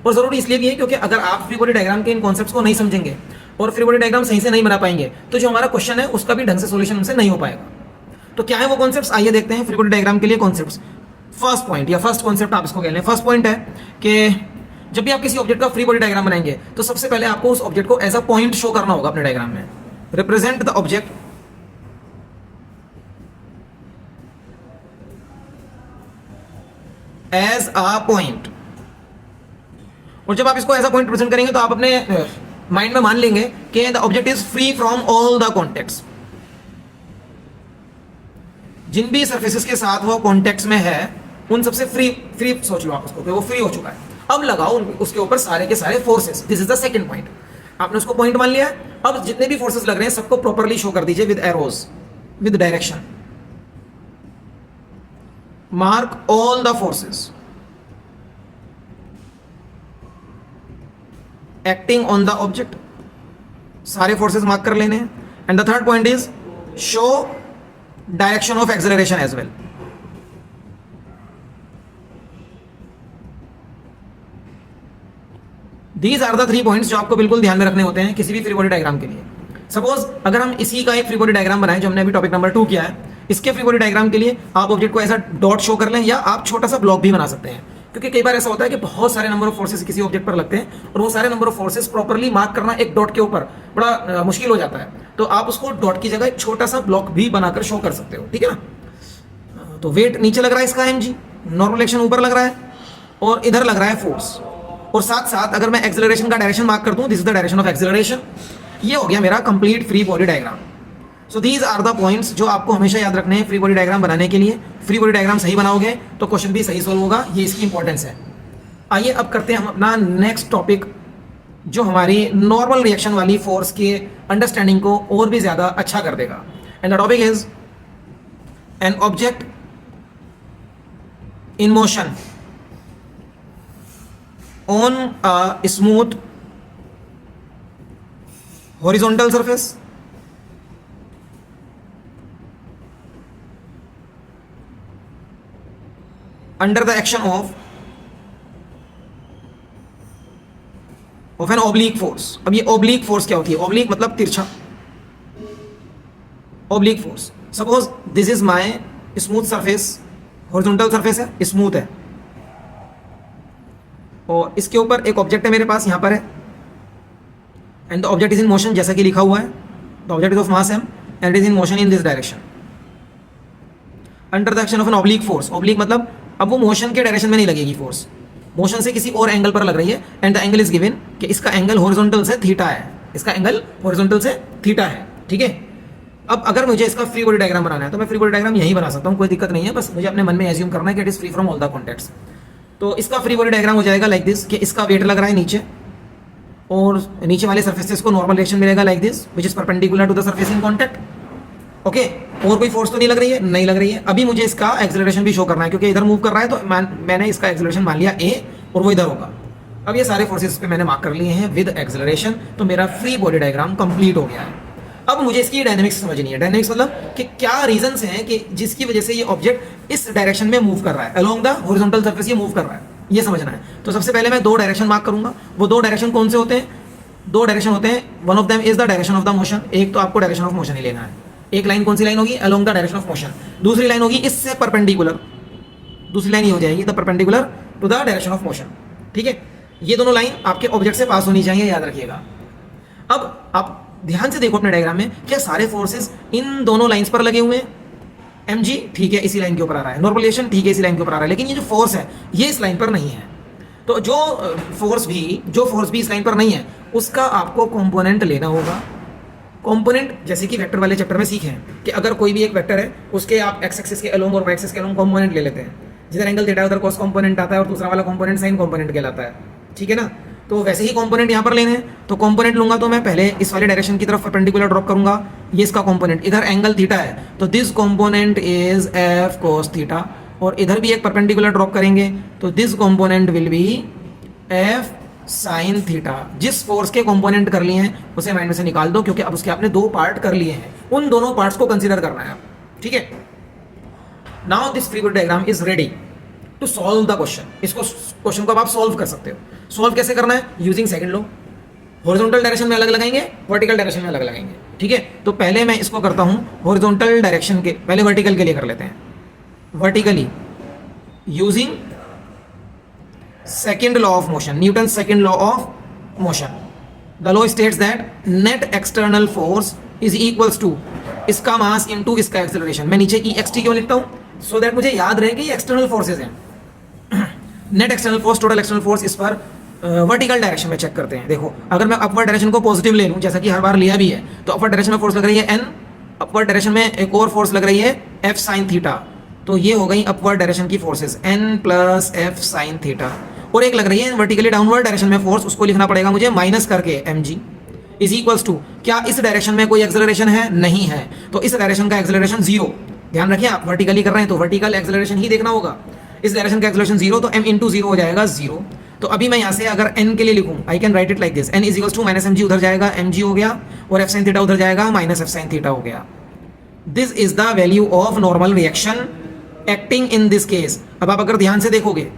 और जरूरी इसलिए भी है क्योंकि अगर आप फ्री बॉडी डायग्राम के इन कॉन्सेप्ट्स को नहीं समझेंगे और फ्री बॉडी डायग्राम सही से नहीं बना पाएंगे तो जो हमारा क्वेश्चन है उसका भी ढंग से सॉल्यूशन हमसे नहीं हो पाएगा। तो क्या है वो कॉन्सेप्ट्स, आइए देखते हैं फ्री बॉडी डायग्राम के लिए कॉन्सेप्ट्स। फर्स्ट पॉइंट या फर्स्ट कॉन्सेप्ट आप इसको कह लें। फर्स्ट पॉइंट है कि जब भी आप किसी ऑब्जेक्ट का फ्री बॉडी डायग्राम बनाएंगे तो सबसे पहले आपको उस ऑब्जेक्ट को एज अ पॉइंट शो करना होगा अपने डायग्राम में। Represent the object as a point. और जब आप इसको एज अ पॉइंट प्रेजेंट करेंगे तो आप अपने माइंड में मान लेंगे कि the object is free from all the contacts. जिन भी सरफेसेस के साथ वो कॉन्टेक्ट्स में है उन सबसे फ्री सोच लो आप उसको कि वो फ्री हो चुका है। अब लगाओ उसके ऊपर सारे के सारे forces. This is the second point. आपने उसको पॉइंट मान लिया। अब जितने भी फोर्सेस लग रहे हैं सबको प्रॉपर्ली शो कर दीजिए with arrows, with direction. Mark all the forces acting on the object. सारे फोर्सेस मार्क कर लेने हैं। And the third point is show direction of acceleration as well. These are the 3 points जो आपको बिल्कुल ध्यान में रखने होते हैं किसी भी फ्री बॉडी डायग्राम के लिए। सपोज अगर हम इसी का एक फ्री बॉडी डायग्राम बनाएं जो हमने अभी टॉपिक नंबर 2 किया है, इसके फ्री बॉडी डायग्राम के लिए आप ऑब्जेक्ट को ऐसा डॉट शो कर लें या आप छोटा सा ब्लॉक भी बना सकते हैं, क्योंकि कई बार ऐसा होता है कि बहुत सारे नंबर ऑफ फोर्सेस किसी ऑब्जेक्ट पर लगते हैं और वो सारे number of forces properly mark करना एक डॉट के ऊपर बड़ा मुश्किल हो जाता है। तो आप उसको डॉट की जगह एक छोटा सा ब्लॉक भी बनाकर शो कर सकते हो, ठीक है ना। तो वेट नीचे लग रहा है इसका mg, नॉर्मल एक्शन ऊपर लग रहा है और इधर लग रहा है फोर्स, और साथ साथ अगर मैं एक्सेलरेशन का डायरेक्शन मार्क कर दूं, this is the direction of acceleration. ये हो गया मेरा complete free body diagram. So these are the points जो आपको हमेशा याद रखने हैं फ्री बॉडी डायग्राम बनाने के लिए। फ्री बॉडी डायग्राम सही बनाओगे तो क्वेश्चन भी सही सॉल्व होगा, ये इसकी इंपॉर्टेंस है। आइए अब करते हैं हम अपना नेक्स्ट टॉपिक, जो हमारी नॉर्मल रिएक्शन वाली फोर्स के अंडरस्टैंडिंग को और भी ज्यादा अच्छा कर देगा। And the topic is an object in motion on a smooth horizontal surface under the action of an oblique force। अब ये oblique force क्या होती है? oblique मतलब तिरछा, oblique force। suppose this is my smooth surface, horizontal surface है, smooth है, और इसके ऊपर एक ऑब्जेक्ट है मेरे पास यहाँ पर है, and the object is in motion, जैसा कि लिखा हुआ है the object is of mass m and is in motion in this direction under the action of an oblique force. Oblique मतलब अब वो मोशन के डायरेक्शन में नहीं लगेगी फोर्स, मोशन से किसी और एंगल पर लग रही है, and the angle is given कि इसका एंगल हॉरिजॉन्टल से थीटा है, इसका एंगल हॉरिजॉन्टल से थीटा है, ठीक है। अब अगर मुझे इसका फ्री बॉडी डायग्राम बनाना है तो मैं फ्री बॉडी डायग्राम यही बना सकता हूँ, कोई दिक्कत नहीं है, बस मुझे अपने मन में एज्यूम करना है कि it is free from all the contacts. तो इसका फ्री बॉडी डायग्राम हो जाएगा लाइक दिस, कि इसका वेट लग रहा है नीचे और नीचे वाले सरफेसेस को नॉर्मल रिएक्शन मिलेगा like this which is perpendicular to the surface in contact, okay. और कोई फोर्स तो नहीं लग रही है, नहीं लग रही है। अभी मुझे इसका एक्सेलरेशन भी शो करना है, क्योंकि इधर मूव कर रहा है, तो मैंने इसका एक्सेलरेशन मान लिया a और वो इधर होगा। अब ये सारे फोर्सेस पे मैंने मार्क कर लिए हैं विद एक्सेलरेशन, तो मेरा फ्री बॉडी डायग्राम कंप्लीट हो गया है। अब मुझे इसकी डायनेमिक्स समझनी है। डायनेमिक्स मतलब कि क्या रीजंस हैं कि जिसकी वजह से ये ऑब्जेक्ट इस डायरेक्शन में मूव कर रहा है, अलोंग द हॉरिजॉन्टल सरफेस ये मूव कर रहा है, ये समझना है। तो सबसे पहले मैं 2 डायरेक्शन मार्क करूंगा। वो 2 डायरेक्शन कौन से होते हैं? 2 डायरेक्शन होते हैं, one of them is the direction of the motion. एक तो आपको डायरेक्शन ऑफ मोशन ही लेना है। एक लाइन कौन सी लाइन होगी? Along the direction of motion. दूसरी लाइन होगी इससे परपेंडिकुलर, दूसरी लाइन ये हो जाएगी the perpendicular to the direction of motion, ठीक है। ये दोनों लाइन आपके ऑब्जेक्ट से पास होनी चाहिए, याद रखिएगा। अब आप ध्यान से देखो अपने डायग्राम में, क्या सारे फोर्सेस इन दोनों लाइंस पर लगे हुए हैं? mg ठीक है, इसी लाइन के ऊपर आ रहा है, नॉर्मल रिएक्शन ठीक है, इसी लाइन के ऊपर आ रहा है, लेकिन ये जो फोर्स है ये इस लाइन पर नहीं है। तो जो फोर्स भी इस लाइन पर नहीं है उसका आपको कंपोनेंट लेना होगा। कंपोनेंट जैसे कि वेक्टर वाले चैप्टर में सीखे हैं कि अगर कोई भी एक वेक्टर है उसके आप एक्स एक्सिस के अलोंग और वाई एक्सिस के अलोंग कंपोनेंट ले लेते हैं। जिधर एंगल थीटा है उधर कॉस कंपोनेंट आता है और दूसरा वाला कंपोनेंट साइन कंपोनेंट कहलाता है, ठीक है ना। तो वैसे ही कंपोनेंट यहाँ पर लेने हैं, तो कंपोनेंट लूंगा तो मैं पहले इस वाले डायरेक्शन की तरफ परपेंडिकुलर ड्रॉप करूंगा, ये इसका कंपोनेंट, इधर एंगल थीटा है तो this component is F cos theta, और इधर भी एक परपेंडिकुलर ड्रॉप करेंगे तो this component will be F sine theta. जिस फोर्स के कंपोनेंट कर लिए हैं उसे माइंड में से निकाल दो, क्योंकि अब उसके आपने 2 पार्ट कर लिए हैं, उन दोनों पार्ट्स को कंसीडर करना है, ठीक है। Now this free body diagram is ready to solve the question. इसको क्वेश्चन को अब आप सॉल्व कर सकते हो। सॉल्व कैसे करना है? Using second law. Horizontal direction में अलग लगाएंगे, वर्टिकल डायरेक्शन में अलग लगाएंगे, ठीक है। तो पहले मैं इसको करता हूं हॉरिजॉन्टल डायरेक्शन के, पहले वर्टिकल के लिए कर लेते हैं। Vertically using second law of motion, Newton second law of motion. The law states that net external force is equals to इसका मास इनटू इसका एक्सेलरेशन। मैं नीचे EXT क्यों लिखता हूं? सो दैट मुझे याद रहे कि ये एक्सटर्नल फोर्सेज हैं। Net external force, total external force, इस पर वर्टिकल डायरेक्शन में चेक करते हैं। देखो अगर मैं अपवर्ड डायरेक्शन को पॉजिटिव ले लूं, जैसा कि हर बार लिया भी है, तो अपवर्ड डायरेक्शन में फोर्स लग रही है n, अपवर्ड डायरेक्शन में एक और फोर्स लग रही है f साइन थीटा। तो ये हो गई अपवर्ड डायरेक्शन की forces n plus f sine theta. और एक लग रही है वर्टिकली डाउनवर्ड डायरेक्शन में फोर्स, उसको लिखना पड़ेगा मुझे माइनस करके mg इज इक्वल्स टू, क्या इस डायरेक्शन में कोई एक्सेलरेशन है? नहीं है, तो इस डायरेक्शन का एक्सेलरेशन 0। ध्यान रखिए आप वर्टिकली कर रहे हैं तो वर्टिकल एक्सेलरेशन ही देखना होगा। इस डायरेक्शन का एक्सेलरेशन 0, तो m इंटू 0 हो जाएगा 0। तो अभी मैं यहाँ से अगर n के लिए लिखूं, I can write it like this, n is equals to minus mg, उधर जाएगा mg हो गया, और f साइन थीटा उधर जाएगा माइनस f साइन थीटा हो गया। This is the value of normal reaction acting in this case. अब आप अगर ध्यान से देखोगे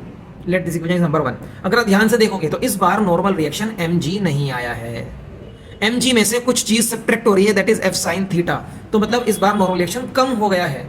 let this equation is number 1। अगर आप ध्यान से देखोगे तो इस बार नॉर्मल रिएक्शन mg नहीं आया है, mg में से कुछ चीज सब्ट्रैक्ट हो रही है, that is f sin theta. तो मतलब इस बार नॉर्मल रिएक्शन कम हो गया है।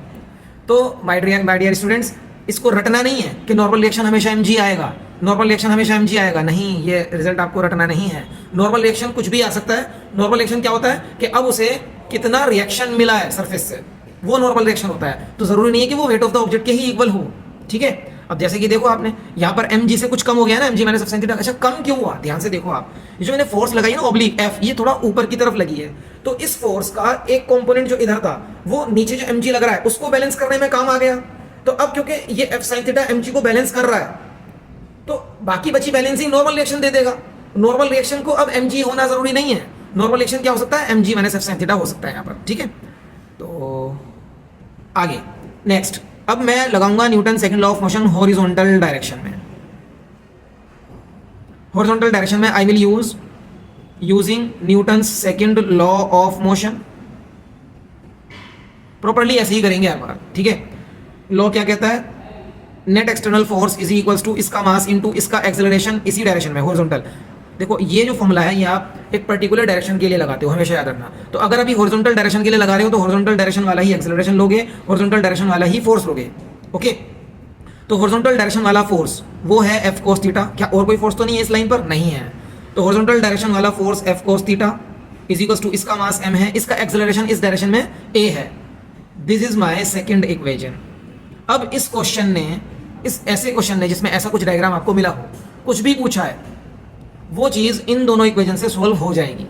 तो माय डियर स्टूडेंट्स, इसको रटना नहीं है कि नॉर्मल रिएक्शन हमेशा mg आएगा, नॉर्मल रिएक्शन हमेशा mg आएगा, नहीं, ये रिजल्ट आपको रटना नहीं है। नॉर्मल रिएक्शन कुछ भी आ सकता है। नॉर्मल रिएक्शन क्या होता है कि अब उसे कितना रिएक्शन मिला है सरफेस से, वो नॉर्मल रिएक्शन होता है। तो जरूरी नहीं है कि वो वेट ऑफ द ऑब्जेक्ट के ही इक्वल हो, ठीक है। अब जैसे कि देखो आपने यहाँ पर mg से कुछ कम हो गया ना, mg minus f sin theta. अच्छा, कम क्यों हुआ? ध्यान से देखो आप, ये जो मैंने फोर्स लगाई ना ऑब्लिक f, ये थोड़ा ऊपर की तरफ लगी है, तो इस फोर्स का एक कंपोनेंट जो इधर था वो नीचे जो mg लग रहा है उसको बैलेंस करने में काम आ गया। तो अब क्योंकि ये f sin थीटा mg को बैलेंस कर रहा है, तो बाकी बची बैलेंसिंग नॉर्मल रिएक्शन दे देगा। नॉर्मल रिएक्शन को अब mg होना जरूरी नहीं है, नॉर्मल रिएक्शन क्या हो सकता है, mg minus f sin theta हो सकता है यहाँ पर, ठीक है। तो आगे नेक्स्ट, अब मैं लगाऊंगा Newton second law of motion horizontal direction में। हॉरिजॉन्टल डायरेक्शन में I will using Newton second law of motion. Properly ऐसे ही करेंगे हमारा, ठीक है। लॉ क्या कहता है, net external force is equals to इसका मास इनटू इसका एक्सेलरेशन इसी डायरेक्शन में, हॉरिजॉन्टल। देखो ये जो फॉर्मूला है ये आप एक पर्टिकुलर डायरेक्शन के लिए लगाते हो, हमेशा याद रखना। तो अगर अभी हॉरिजॉन्टल डायरेक्शन के लिए लगा रहे हो तो हॉरिजॉन्टल डायरेक्शन वाला ही एक्सेलरेशन लोगे, हॉरिजॉन्टल डायरेक्शन वाला ही फोर्स लोगे, ओके। तो हॉरिजॉन्टल डायरेक्शन वाला फोर्स वो है f cos थीटा। क्या और कोई फोर्स तो नहीं है इस लाइन पर? नहीं है। तो हॉरिजॉन्टल डायरेक्शन वाला force f cos theta is equals to इसका मास m है, इसका एक्सेलरेशन इस डायरेक्शन में a है। This is my second equation. अब इस क्वेश्चन ने, इस ऐसे क्वेश्चन ने जिसमें ऐसा कुछ डायग्राम आपको मिला हो, कुछ भी पूछा है, वो चीज इन दोनों इक्वेशन से सॉल्व हो जाएगी।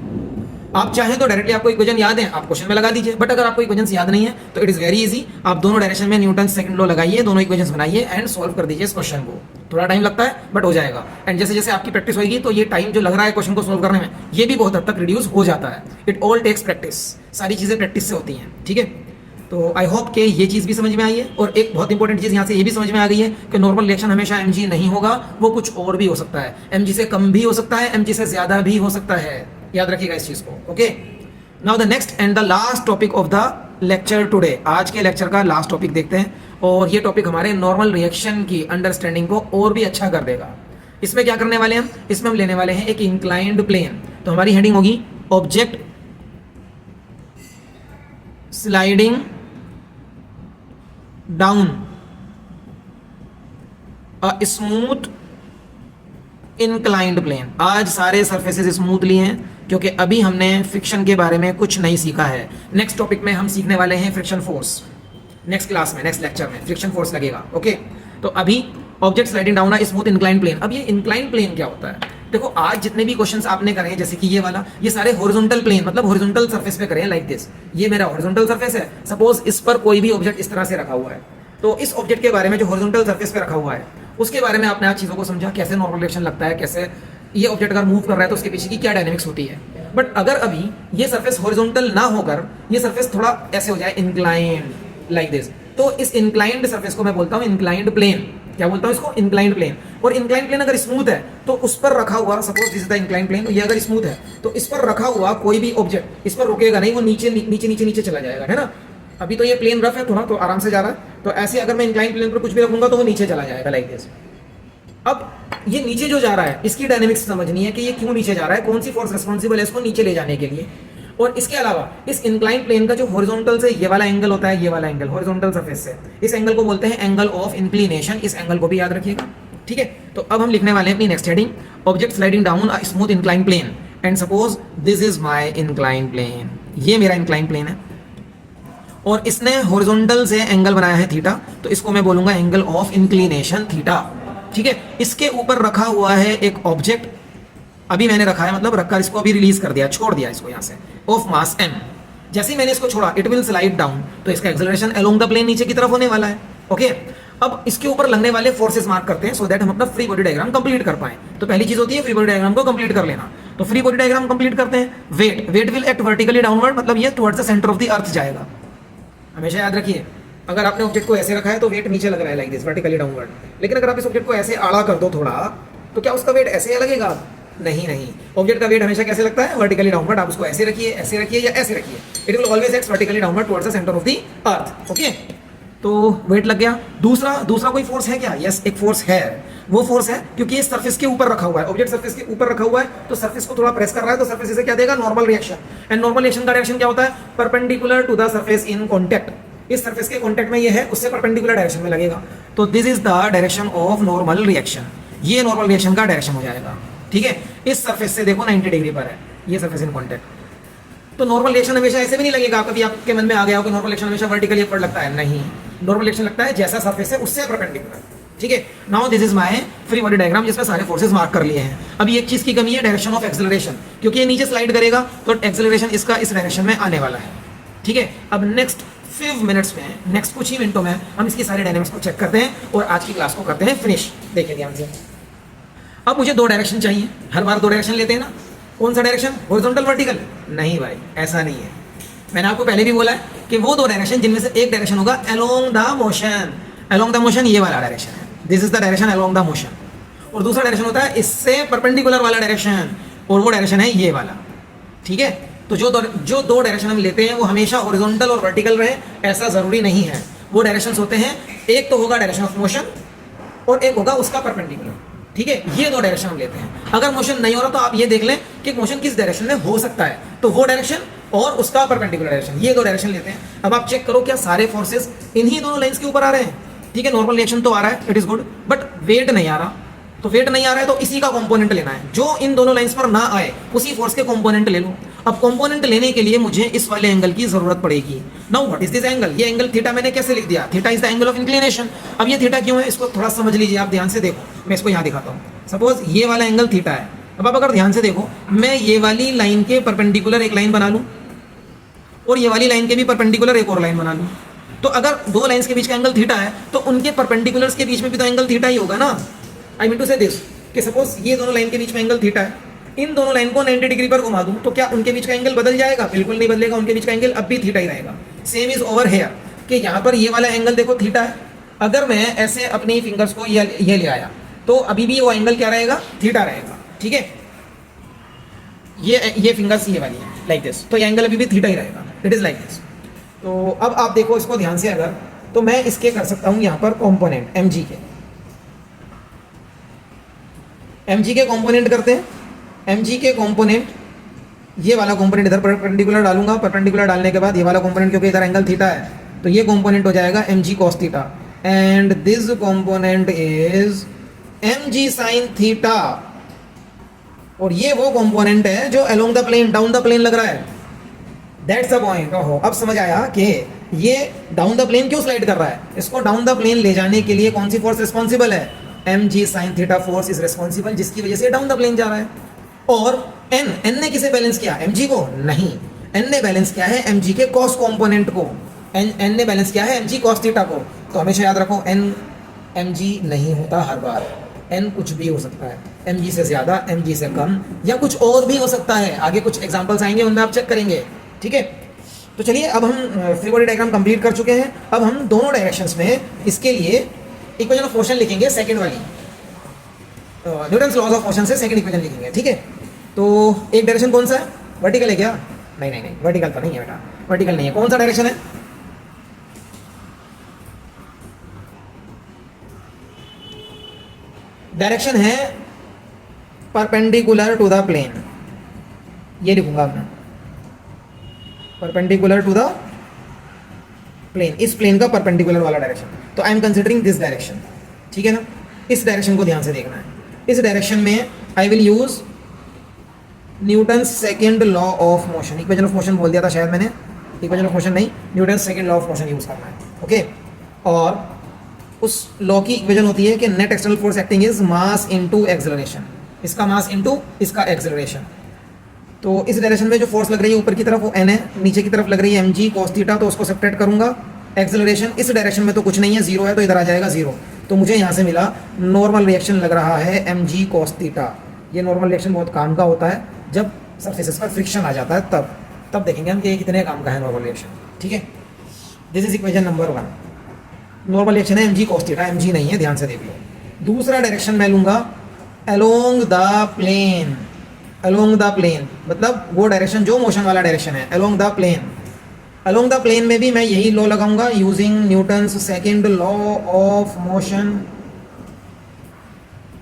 आप चाहें तो डायरेक्टली आपको इक्वेशन याद है आप क्वेश्चन में लगा दीजिए, बट अगर आपको इक्वेशन याद नहीं है तो इट इज वेरी इजी। आप दोनों डायरेक्शन में न्यूटन सेकंड लॉ लगाइए, दोनों इक्वेशंस बनाइए एंड सॉल्व कर दीजिए इस क्वेश्चन को। थोड़ा टाइम लगता है बट हो जाएगा। एंड जैसे जैसे आपकी प्रैक्टिस होगी तो ये टाइम जो लग रहा है क्वेश्चन को सॉल्व करने में, ये भी बहुत हद तक रिड्यूस हो जाता है। इट ऑल टेक्स प्रैक्टिस, सारी चीजें प्रैक्टिस से होती हैं, ठीक है। तो आई होप कि ये चीज़ भी समझ में आई है। और एक बहुत इंपॉर्टेंट चीज़ यहाँ से ये भी समझ में आ गई है कि नॉर्मल रिएक्शन हमेशा mg नहीं होगा, वो कुछ और भी हो सकता है। mg से कम भी हो सकता है, mg से ज़्यादा भी हो सकता है, याद रखिएगा इस चीज़ को, okay. Now the next and the last topic of the lecture today, आज के लेक्चर का लास्ट टॉपिक देखते हैं। और ये टॉपिक हमारे नॉर्मल रिएक्शन की अंडरस्टैंडिंग को और भी अच्छा कर देगा। इसमें क्या करने वाले हम, इसमें हम लेने वाले हैं एक इंक्लाइंड प्लेन। तो हमारी हेडिंग होगी object sliding down a smooth inclined plane. आज सारे सरफेसेस स्मूथली हैं क्योंकि अभी हमने फ्रिक्शन के बारे में कुछ नहीं सीखा है। नेक्स्ट टॉपिक में हम सीखने वाले हैं फ्रिक्शन फोर्स। नेक्स्ट क्लास में, नेक्स्ट लेक्चर में फ्रिक्शन फोर्स लगेगा, ओके। तो अभी object sliding down a smooth inclined plane. अब ये इंक्लाइंड प्लेन क्या होता है? देखो आज जितने भी क्वेश्चंस आपने करे हैं, जैसे कि ये वाला, ये सारे हॉरिजॉन्टल प्लेन मतलब हॉरिजॉन्टल सरफेस पे करे हैं, लाइक दिस। ये मेरा हॉरिजॉन्टल सरफेस है, सपोज इस पर कोई भी ऑब्जेक्ट इस तरह से रखा हुआ है, तो इस ऑब्जेक्ट के बारे में जो हॉरिजॉन्टल सरफेस पे रखा हुआ है उसके बारे में आपने आज चीजों को समझा, कैसे नॉर्मल रिएक्शन लगता है, कैसे ये ऑब्जेक्ट अगर मूव कर रहा है तो उसके पीछे की क्या डायनेमिक्स होती है। बट अगर अभी ये सरफेस हॉरिजॉन्टल ना होकर ये सरफेस थोड़ा ऐसे हो जाए, इंक्लाइंड लाइक दिस, तो इस इंक्लाइंड सरफेस को मैं बोलता हूँ इंक्लाइंड प्लेन। क्या बोलता हूँ इसको? Inclined plane. और इंक्लाइंड प्लेन अगर स्मूथ है तो उस पर रखा हुआ, suppose this is the inclined plane, तो ये अगर स्मूथ है तो इस पर रखा हुआ कोई भी ऑब्जेक्ट इस पर रुकेगा नहीं, वो नीचे नीचे नीचे नीचे चला जाएगा, है ना। अभी तो ये प्लेन रफ है थोड़ा, तो आराम से जा रहा है, तो ऐसे अगर मैं इंक्लाइंड प्लेन पर कुछ भी रखूंगा तो वो नीचे चला जाएगा, लाइक दिस। अब ये नीचे जो जा रहा है इसकी डायनेमिक्स समझनी है कि ये क्यों नीचे जा रहा है, कौन सी फोर्स रिस्पॉन्सिबल है इसको नीचे ले जाने के लिए। और इसके अलावा इस इंक्लाइंड प्लेन का जो हॉरिजॉन्टल से ये वाला एंगल होता है, ये वाला एंगल हॉरिजॉन्टल सरफेस से, इस एंगल को बोलते हैं एंगल ऑफ इंक्लिनेशन। इस एंगल को भी याद रखिएगा, ठीक है। तो अब हम लिखने वाले हैं अपनी next heading, object sliding down a smooth inclined plane and suppose this is my inclined plane. ये मेरा इंक्लाइंड प्लेन है और इसने हॉरिजॉन्टल से एंगल बनाया है थीटा, तो इसको मैं बोलूंगा एंगल ऑफ इंक्लिनेशन थीटा, ठीक है। इसके ऊपर रखा हुआ है एक ऑब्जेक्ट, अभी मैंने रखा है मतलब रखकर इसको अभी रिलीज कर दिया, छोड़ दिया इसको यहाँ से, ऑफ मास m। जैसे ही मैंने इसको छोड़ा इट विल स्लाइड डाउन, तो इसका एक्सेलरेशन अलोंग द प्लेन नीचे की तरफ होने वाला है, ओके। अब इसके ऊपर लगने वाले फोर्सेस मार्क करते हैं सो दैट हम अपना फ्री बॉडी डायग्राम कंप्लीट कर पाए। तो पहली चीज होती है फ्री बॉडी डायग्राम को कंप्लीट कर लेना। तो फ्री बॉडी डायग्राम कंप्लीट करते हैं। Weight will act vertically downward, मतलब ये towards the centre of the अर्थ जाएगा। हमेशा याद रखिए, अगर आपने ऑब्जेक्ट को ऐसे रखा है तो वेट नीचे लग रहा है लाइक दिस, वर्टिकली डाउनवर्ड। लेकिन अगर आप इस ऑब्जेक्ट को ऐसे आड़ा कर दो थोड़ा, तो क्या उसका वेट ऐसे लगेगा? नहीं नहीं, ऑब्जेक्ट का वेट हमेशा कैसे लगता है? Vertically downward. आप उसको ऐसे रखिए या ऐसे रखिए, it will always act vertically downward towards the centre of the earth, okay. तो वेट लग गया। दूसरा दूसरा कोई फोर्स है क्या? यस, एक फोर्स है। वो फोर्स है क्योंकि ये सरफेस के ऊपर रखा हुआ है, ऑब्जेक्ट सरफेस के ऊपर रखा हुआ है, तो सरफेस को थोड़ा प्रेस कर रहा है, तो सरफेस इसे क्या देगा? Normal reaction. And normal reaction का डायरेक्शन क्या होता है? Perpendicular to the surface in contact. इस सरफेस के कॉन्टैक्ट में ये है, उससे परपेंडिकुलर डायरेक्शन में लगेगा। तो this is the direction of normal reaction. ये नॉर्मल रिएक्शन का डायरेक्शन हो जाएगा। ठीक है, इस सरफेस से देखो 90 डिग्री पर है ये सरफेस इन कॉन्टैक्ट। तो नॉर्मल रिएक्शन हमेशा ऐसे भी नहीं लगेगा। कभी आपके मन में आ गया हो कि नॉर्मल रिएक्शन हमेशा वर्टिकली अपवर्ड लगता है, नहीं। नॉर्मल रिएक्शन लगता है जैसा सरफेस है उससे परपेंडिकुलर। ठीक है, now this is my free body diagram जिसमें सारे फोर्सेस मार्क कर लिए हैं। अभी एक चीज की कमी है, डायरेक्शन ऑफ एक्सेलरेशन, क्योंकि ये नीचे स्लाइड करेगा तो एक्सेलरेशन इसका इस डायरेक्शन में आने वाला है। ठीक है, अब नेक्स्ट 5 मिनट्स में, नेक्स्ट कुछ ही मिनटों में हम इसकी सारी डायनेमिक्स को चेक करते हैं और आज की क्लास को करते हैं फिनिश। देखिए ध्यान से, अब मुझे 2 डायरेक्शन चाहिए। हर बार 2 डायरेक्शन लेते हैं ना। कौन सा डायरेक्शन? Horizontal, vertical? नहीं भाई, ऐसा नहीं है। मैंने आपको पहले भी बोला है कि वो 2 डायरेक्शन जिनमें से एक डायरेक्शन होगा along the motion. Along the motion ये वाला डायरेक्शन है, this is the direction along the motion. और दूसरा डायरेक्शन होता है इससे परपेंडिकुलर वाला डायरेक्शन, और वो डायरेक्शन है ये वाला। ठीक है, तो जो 2 डायरेक्शन हम लेते हैं वो हमेशा हॉरिजॉन्टल और वर्टिकल रहे, ऐसा जरूरी नहीं है। वो डायरेक्शंस होते हैं, एक तो होगा डायरेक्शन ऑफ मोशन और एक होगा उसका परपेंडिकुलर। ठीक है, ये 2 डायरेक्शन हम लेते हैं। अगर मोशन नहीं हो रहा तो आप ये देख लें कि मोशन किस डायरेक्शन में हो सकता है, तो वो डायरेक्शन और उसका परपेंडिकुलर डायरेक्शन, ये 2 डायरेक्शन लेते हैं। अब आप चेक करो क्या सारे फोर्सेस इन्हीं दोनों लाइंस के ऊपर आ रहे हैं? ठीक है, नॉर्मल रिएक्शन तो आ रहा है, it is good, but weight नहीं आ रहा। तो वेट नहीं आ रहा है तो इसी का कंपोनेंट लेना है, जो इन दोनों लाइंस पर ना आए उसी फोर्स के कंपोनेंट ले लो। अब कंपोनेंट लेने के लिए मुझे इस वाले एंगल की जरूरत पड़ेगी। Now what is this angle? ये एंगल थीटा मैंने कैसे लिख दिया? Theta is the angle of inclination. अब ये थीटा क्यों है इसको थोड़ा समझ लीजिए, आप ध्यान से देखो। मैं इसको यहाँ दिखाता हूँ। सपोज ये वाला एंगल थीटा है। अब आप अगर ध्यान से देखो, मैं ये वाली लाइन के परपेंडिकुलर एक लाइन बना लूँ और ये वाली लाइन के भी परपेंडिकुलर एक और लाइन बना लूँ, तो अगर 2 लाइंस के बीच का एंगल थीटा है तो उनके परपेंडिकुलर्स के बीच में भी तो एंगल थीटा ही होगा ना। आई मीन टू से दिस कि सपोज ये दोनों लाइन के बीच में एंगल थीटा है, इन दोनों लाइन को 90 डिग्री पर घुमा दूं तो क्या उनके बीच का एंगल बदल जाएगा? बिल्कुल नहीं बदलेगा, उनके बीच का एंगल अब भी थीटा ही रहेगा। सेम इज ओवर हेयर कि यहाँ पर ये वाला एंगल देखो थीटा है, अगर मैं ऐसे अपनी फिंगर्स को ये ले आया तो अभी भी वो एंगल क्या रहेगा? थीटा रहेगा। ठीक है, ये फिंगर्स ये वाली है लाइक दिस, तो ये एंगल अभी भी थीटा ही रहेगा, इट इज लाइक दिस। तो अब आप देखो इसको ध्यान से, अगर तो मैं इसके कर सकता हूँ यहाँ पर कॉम्पोनेंट mg के कॉम्पोनेंट करते हैं। mg के कॉम्पोनेंट, ये वाला कॉम्पोनेंट इधर परपेंडिकुलर डालूंगा, परपेंडिकुलर डालने के बाद ये वाला कॉम्पोनेंट क्योंकि इधर एंगल थीटा है तो ये कॉम्पोनेंट हो जाएगा mg cos theta, and this component is mg sin theta, और ये वो कॉम्पोनेंट है जो along the plane, down the plane लग रहा है। That's the point. ओहो, अब समझ आया कि ये डाउन द प्लेन क्यों स्लाइड कर रहा है। इसको डाउन द प्लेन ले जाने के लिए कौन सी फोर्स रिस्पॉन्सिबल है? mg sin theta force is responsible, जिसकी वजह से डाउन द प्लेन जा रहा है। और n ने किसे बैलेंस किया? mg को? नहीं, n ने बैलेंस किया है mg के cos कंपोनेंट को। n ने बैलेंस किया है mg cos थीटा को। तो हमेशा याद रखो n mg नहीं होता हर बार, n कुछ भी हो सकता है, mg से ज्यादा, mg से कम, या कुछ और भी हो सकता है। आगे कुछ एग्जांपल्स आएंगे, उनमें आप चेक करेंगे। ठीक है, तो चलिए अब हम फ्री बॉडी डायग्राम कंप्लीट कर चुके हैं। अब हम दोनों डायरेक्शंस में इसके लिए इक्वेशन ऑफ मोशन लिखेंगे, सेकंड वाली, न्यूटन्स लॉज ऑफ मोशन से सेकंड इक्वेशन लिखेंगे। ठीक है, तो एक डायरेक्शन कौन सा है? वर्टिकल है क्या? नहीं नहीं नहीं, वर्टिकल तो नहीं है बेटा, वर्टिकल नहीं है। कौन सा डायरेक्शन है? डायरेक्शन है परपेंडिकुलर टू द प्लेन, ये लिखूंगा मैं, परपेंडिकुलर टू द प्लेन, इस प्लेन का परपेंडिकुलर वाला डायरेक्शन। तो I am considering this direction. ठीक है ना, इस डायरेक्शन को ध्यान से देखना है। इस डायरेक्शन में आई will use Newton's second law of motion, equation of motion बोल दिया था शायद मैंने, इक्वेशन ऑफ मोशन नहीं, Newton's second law of motion use करना है। ओके, और उस लॉ की इक्वेशन होती है कि net external force acting is mass into acceleration, इसका मास इनटू इसका एक्सेलरेशन। तो इस डायरेक्शन में जो फोर्स लग रही है ऊपर की तरफ वो n है, नीचे की तरफ लग रही है mg cos थीटा, तो उसको सब्ट्रैक्ट करूंगा। एक्सेलरेशन इस डायरेक्शन में तो कुछ नहीं है, जीरो है, तो इधर आ जाएगा जीरो। तो मुझे यहाँ से मिला नॉर्मल रिएक्शन लग रहा है mg cos थीटा। ये नॉर्मल रिएक्शन बहुत काम का होता है, जब सरफेसेस पर फ्रिक्शन आ जाता है तब देखेंगे हम कि कितने काम का है नॉर्मल रिएक्शन। ठीक है, this is equation number 1। Normal reaction है mg cos थीटा, mg नहीं है, ध्यान से देख लो। दूसरा डायरेक्शन मैं लूंगा along the plane, along the plane मतलब वो डायरेक्शन जो मोशन वाला डायरेक्शन है, along the plane. Along the plane में भी मैं यही लॉ लगाऊंगा using Newton's second law of motion,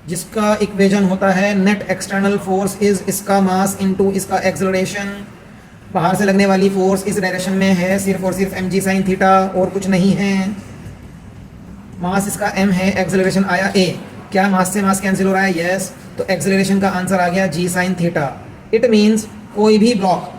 जिसका इक्वेशन होता है नेट एक्सटर्नल फोर्स इज इसका मास इनटू इसका एक्सेलरेशन। बाहर से लगने वाली फोर्स इस डायरेक्शन में है सिर्फ और सिर्फ mg sin थीटा और कुछ नहीं है। मास इसका m है, एक्सेलरेशन आया a। क्या मास से मास कैंसिल हो रहा है? यस। तो एक्सेलरेशन का आंसर आ गया g sin theta. It means कोई भी ब्लॉक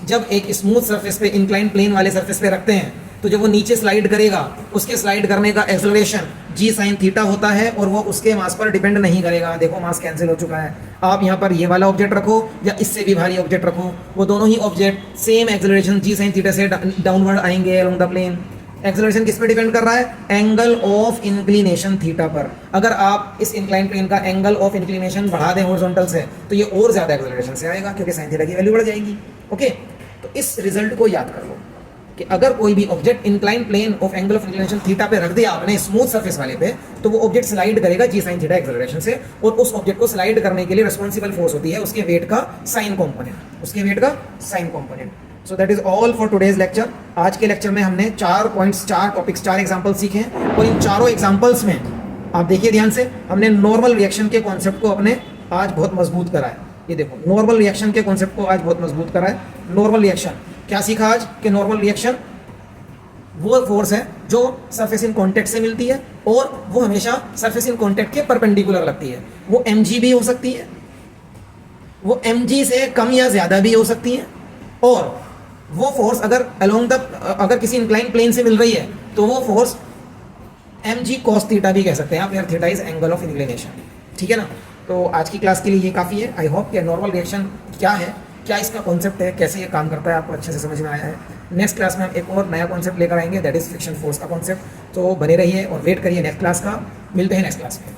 जब एक स्मूथ सरफेस पे इंक्लाइन प्लेन वाले सरफेस पे रखते हैं तो जब वो नीचे स्लाइड करेगा उसके स्लाइड करने का एक्सेलरेशन g sin थीटा होता है और वो उसके मास पर डिपेंड नहीं करेगा। देखो मास कैंसिल हो चुका है। आप यहाँ पर ये वाला ऑब्जेक्ट रखो या इससे भी भारी ऑब्जेक्ट रखो, वो दोनों ही object same acceleration g sin theta से डाउनवर्ड आएंगे अलोंग द प्लेन। एक्सेलरेशन किस पे डिपेंड कर रहा है? एंगल ऑफ इंक्लिनेशन थीटा पर। अगर आप इस इंक्लाइन प्लेन का एंगल ऑफ इंक्लिनेशन बढ़ा दें हॉरिजॉन्टल से तो ये और ज्यादा एक्सेलरेशन से आएगा क्योंकि sin थीटा की वैल्यू बढ़ जाएगी। ओके, तो इस रिजल्ट को याद कर लो कि अगर कोई भी object incline plane of angle of inclination theta पे रख दिया आपने स्मूथ सरफेस वाले पे, तो वो ऑब्जेक्ट स्लाइड करेगा g sin थीटा एक्सेलरेशन से, और उस ऑब्जेक्ट को स्लाइड करने के लिए रिस्पॉन्सिबल फोर्स होती है उसके वेट का साइन कंपोनेंट, उसके वेट का sign component. So that is all for today's lecture. आज के लेक्चर में हमने 4 पॉइंट्स, 4 टॉपिक्स, 4 एग्जांपल सीखे और इन चारों एग्जांपल्स में आप देखिए ध्यान से, हमने नॉर्मल रिएक्शन के कॉन्सेप्ट को अपने आज बहुत मजबूत करा है। ये देखो, नॉर्मल रिएक्शन के कॉन्सेप्ट को आज बहुत मजबूत करा है। नॉर्मल रिएक्शन क्या सीखा आज? कि नॉर्मल रिएक्शन वो फोर्स है जो सरफेस इन कांटेक्ट से मिलती है और वो हमेशा सरफेस इन कांटेक्ट के परपेंडिकुलर लगती है। वो mg भी हो सकती है, वो mg से कम या ज्यादा भी हो सकती है, और वो फोर्स अगर किसी इंक्लाइन प्लेन से मिल रही है तो वो फोर्स mg cos थीटा भी कह सकते हैं आप, यार theta is angle of inclination. ठीक है ना? तो आज की क्लास के लिए ये काफ़ी है। आई होप कि नॉर्मल रिएक्शन क्या है, क्या इसका कॉन्सेप्ट है, कैसे ये काम करता है, आपको अच्छे से समझ में आया है। नेक्स्ट क्लास में हम एक और नया कॉन्सेप्ट लेकर आएंगे, दैट इज फ्रिक्शन फोर्स का कॉन्सेप्ट। तो बने रहिए और वेट करिए नेक्स्ट क्लास का। मिलते हैं नेक्स्ट क्लास में।